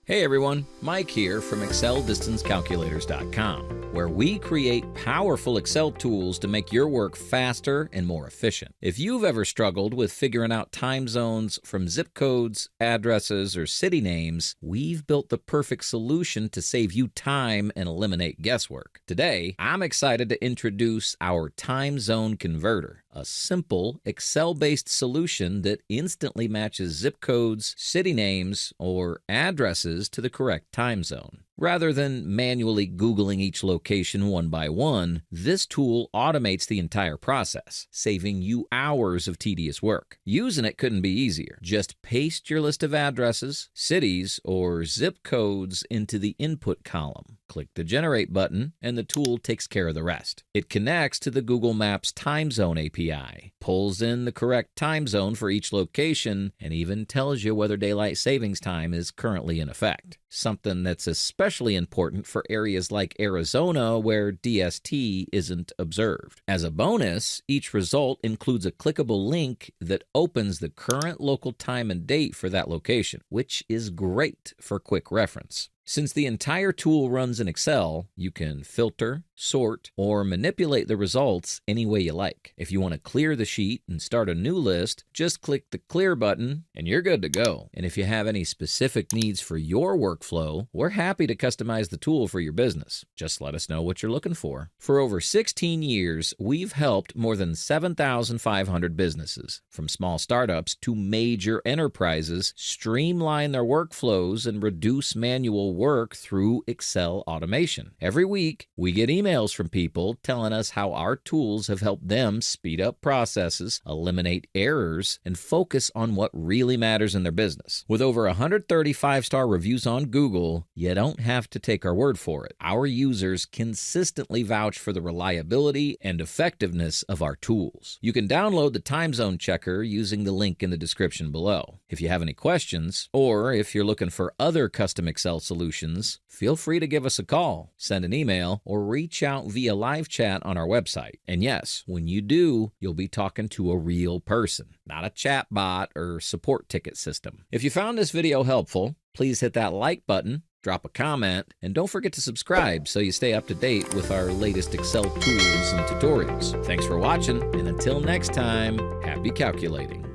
Hey everyone, Mike here from ExcelDistanceCalculators.com, where we create powerful Excel tools to make your work faster and more efficient. If you've ever struggled with figuring out time zones from zip codes, addresses, or city names, we've built the perfect solution to save you time and eliminate guesswork. Today, I'm excited to introduce our Time Zone Converter, a simple Excel-based solution that instantly matches zip codes, city names, or addresses to the correct time zone. Rather than manually Googling each location one by one, this tool automates the entire process, saving you hours of tedious work. Using it couldn't be easier. Just paste your list of addresses, cities, or zip codes into the input column. Click the Generate button, and the tool takes care of the rest. It connects to the Google Maps Time Zone API, pulls in the correct time zone for each location, and even tells you whether daylight savings time is currently in effect. Something that's especially important for areas like Arizona where DST isn't observed. As a bonus, each result includes a clickable link that opens the current local time and date for that location, which is great for quick reference. Since the entire tool runs in Excel, you can filter, sort, or manipulate the results any way you like. If you want to clear the sheet and start a new list, just click the Clear button and you're good to go. And if you have any specific needs for your workflow, we're happy to customize the tool for your business. Just let us know what you're looking for. For over 16 years, we've helped more than 7,500 businesses, from small startups to major enterprises, streamline their workflows and reduce manual work through Excel automation. Every week, we get emails from people telling us how our tools have helped them speed up processes, eliminate errors, and focus on what really matters in their business. With over 130 five-star reviews on Google, you don't have to take our word for it. Our users consistently vouch for the reliability and effectiveness of our tools. You can download the time zone checker using the link in the description below. If you have any questions, or if you're looking for other custom Excel solutions, feel free to give us a call, send an email, or reach out via live chat on our website. And yes, when you do, you'll be talking to a real person, not a chat bot or support ticket system. If you found this video helpful, please hit that like button, drop a comment, and don't forget to subscribe so you stay up to date with our latest Excel tools and tutorials. Thanks for watching, and until next time, happy calculating.